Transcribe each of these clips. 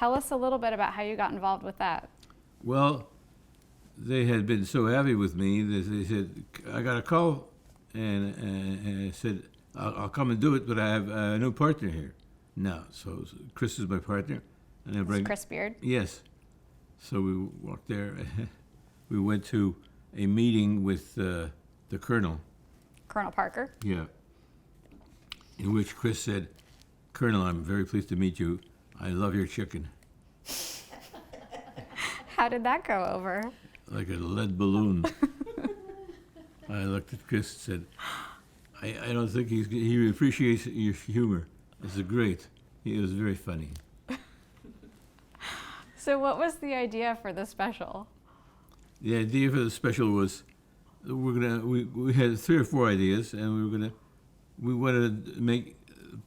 Tell us a little bit about how you got involved with that. Well, they had been so happy with me that they said, I got a call, and I said, I'll come and do it, but I have a new partner here now. So Chris is my partner. And I bring Chris Beard? Yes. So we walked there. We went to a meeting with the Colonel. Colonel Parker? Yeah. In which Chris said, Colonel, I'm very pleased to meet you. I love your chicken. How did that go over? Like a lead balloon. I looked at Chris and said, I don't think he appreciates your humor. This is great. He was very funny. So what was the idea for the special? The idea for the special was we had 3 or 4 ideas, and we wanted to make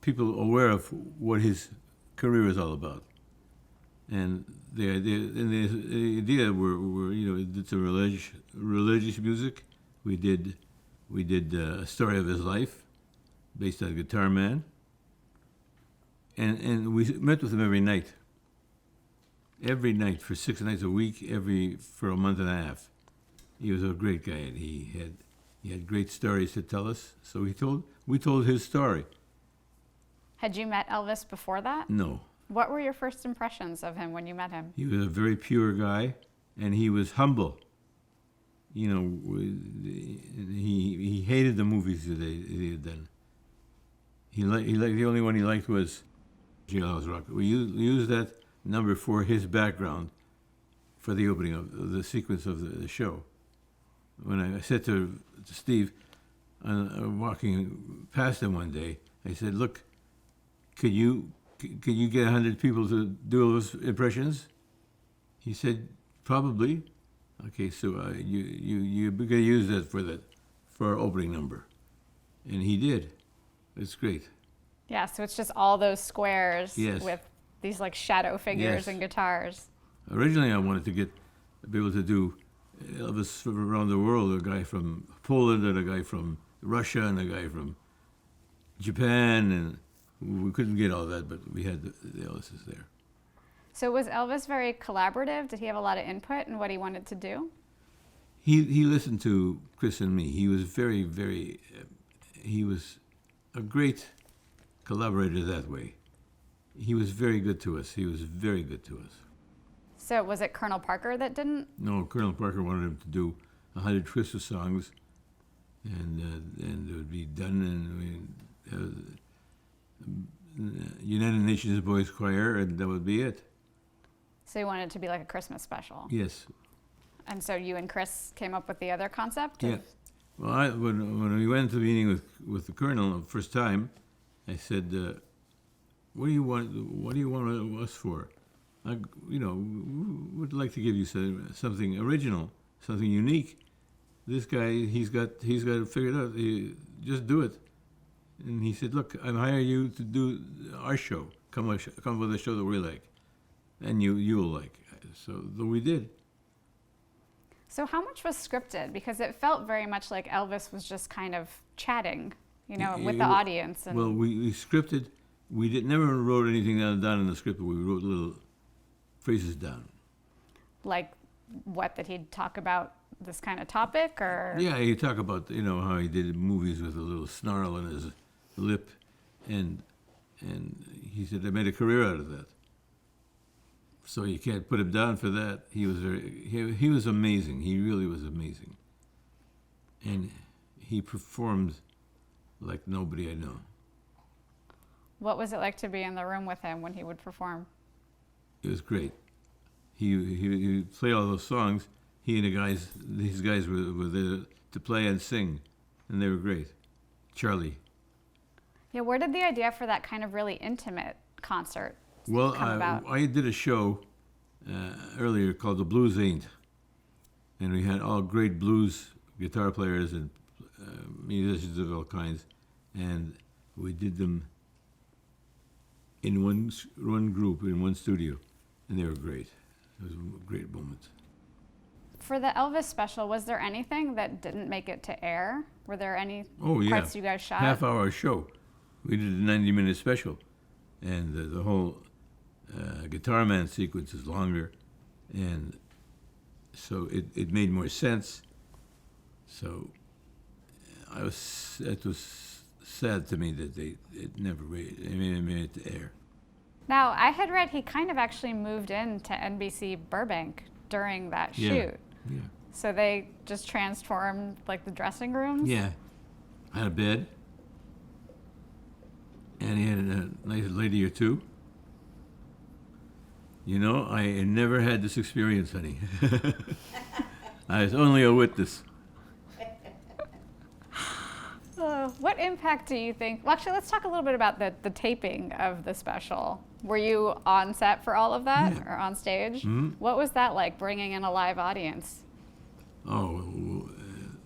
people aware of what his career is all about. And the idea were we did some religious music. We did a story of his life, based on Guitar Man. And we met with him every night. Every night for 6 nights a week, for a month and a half. He was a great guy, and he had great stories to tell us. So we told his story. Had you met Elvis before that? No. What were your first impressions of him when you met him? He was a very pure guy, and he was humble. You know, he hated the movies that he had done. He liked the only one he liked was Jailhouse Rock. We used that number for his background for the opening of the sequence of the show. When I said to Steve, walking past him one day, I said, "Look, could you get 100 people to do those impressions?" He said, "Probably." Okay, so you're going to use that for our opening number, and he did. It's great. Yeah, so it's just all those squares Yes. with these like shadow figures Yes. and guitars. Originally, I wanted to be able to do Elvis from around the world, a guy from Poland and a guy from Russia and a guy from Japan, and we couldn't get all that, but we had the Elvises there. So was Elvis very collaborative? Did he have a lot of input in what he wanted to do? He listened to Chris and me. He was very, very, he was a great collaborator that way. He was very good to us. He was very good to us. So was it Colonel Parker that didn't? No, Colonel Parker wanted him to do 100 Christmas songs, and it would be done, and United Nations Boys Choir, and that would be it. So you wanted it to be like a Christmas special? Yes. And so you and Chris came up with the other concept? Yeah. Well, when we went to the meeting with the Colonel the first time, I said, "What do you want us for? We would like to give you something original, something unique. This guy, he's got it figured out. Just do it." And he said, "Look, I'm hiring you to do our show. Come with a show that we like, and you'll like." So we did. So how much was scripted? Because it felt very much like Elvis was just kind of chatting, with the audience. And well, we scripted. We never wrote anything down in the script, but we wrote little phrases down. Like what, that he'd talk about this kind of topic, or? Yeah, he talk about how he did movies with a little snarl in his lip, and he said, "I made a career out of that." So you can't put him down for that. He was amazing. He really was amazing, and he performed like nobody I know. What was it like to be in the room with him when he would perform? It was great. He played all those songs. He and these guys were there to play and sing, and they were great. Charlie. Yeah, where did the idea for that kind of really intimate concert come about? I did a show earlier called the Blues Aint, and we had all great blues guitar players and musicians of all kinds, and we did them in one group, in one studio, and they were great. It was a great moment. For the Elvis special, was there anything that didn't make it to air? Were there any parts you guys shot? Half-hour show. We did a 90-minute special, and the whole Guitar Man sequence is longer, and so it made more sense. So it was sad to me that it never made it to air. Now, I had read he kind of actually moved into NBC Burbank during that shoot. Yeah. So they just transformed like the dressing rooms? Yeah. Had a bed. And he had a nice lady or two. You know, I never had this experience, honey. I was only a witness. What impact do you think? Well, actually, let's talk a little bit about the taping of the special. Were you on set for all of that, or on stage? Mm-hmm. What was that like, bringing in a live audience? Oh,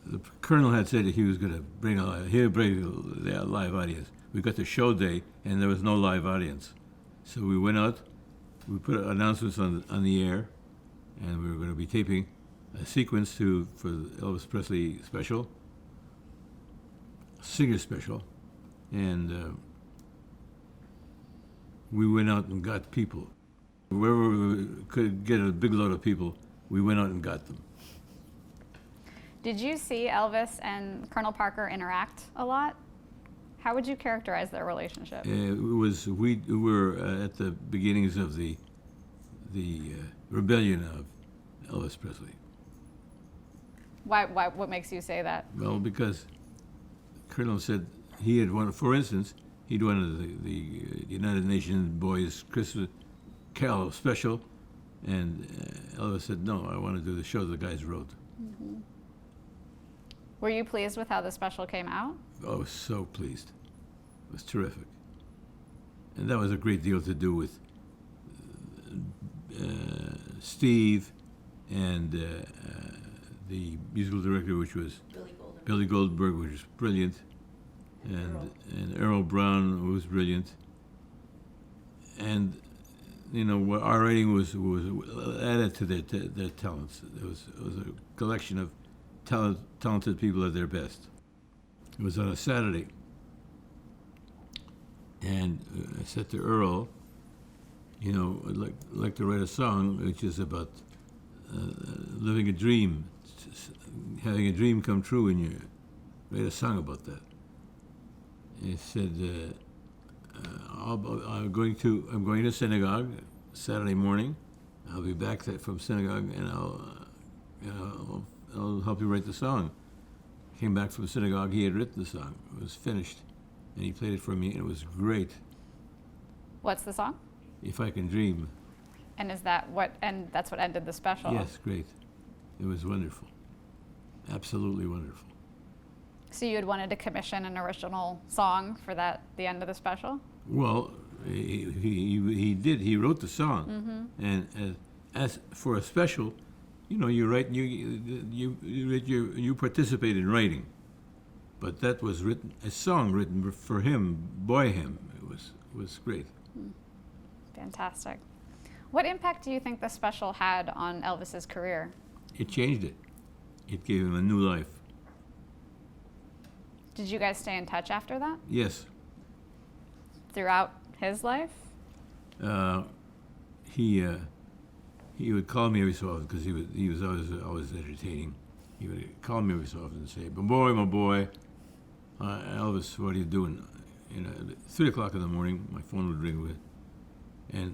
the colonel had said that he was going to bring the live audience. We got the show day, and there was no live audience. So we went out, we put announcements on the air, and we were going to be taping a sequence for the Elvis Presley special, singer special, and we went out and got people. Wherever we could get a big load of people, we went out and got them. Did you see Elvis and Colonel Parker interact a lot? How would you characterize their relationship? We were at the beginnings of the rebellion of Elvis Presley. Why? What makes you say that? Well, because Colonel said he had won. For instance, he'd won the United Nations Boys Christmas Carol special, and Elvis said, "No, I want to do the show the guys wrote." Mm-hmm. Were you pleased with how the special came out? I was so pleased. It was terrific. And that was a great deal to do with Steve and the musical director, which was Billy Goldberg, which was brilliant, and Earl Brown, who was brilliant. And, you know, our writing was added to their talents. It was a collection of talented people at their best. It was on a Saturday, and I said to Earl, you know, I'd like to write a song which is about living a dream, having a dream come true, and you write a song about that. He said, I'm going to synagogue Saturday morning. I'll be back from synagogue, and I'll help you write the song. Came back from synagogue, he had written the song. It was finished, and he played it for me, and it was great. What's the song? If I Can Dream. And that's what ended the special? Yes, great. It was wonderful. Absolutely wonderful. So you had wanted to commission an original song for the end of the special? Well, he did. He wrote the song, and as for a special, you know, you write, you participate in writing, but that was a song written for him, by him. It was great. Fantastic. What impact do you think the special had on Elvis's career? It changed it. It gave him a new life. Did you guys stay in touch after that? Yes. Throughout his life? He would call me every so often because he was always entertaining. He would call me every so often and say, my boy, Elvis, what are you doing?" You know, at 3 o'clock in the morning, my phone would ring with, and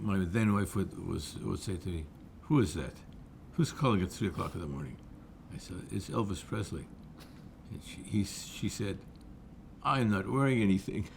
my then wife would say to me, "Who is that? Who's calling at 3 o'clock in the morning?" I said, "It's Elvis Presley." And she said, "I'm not wearing anything."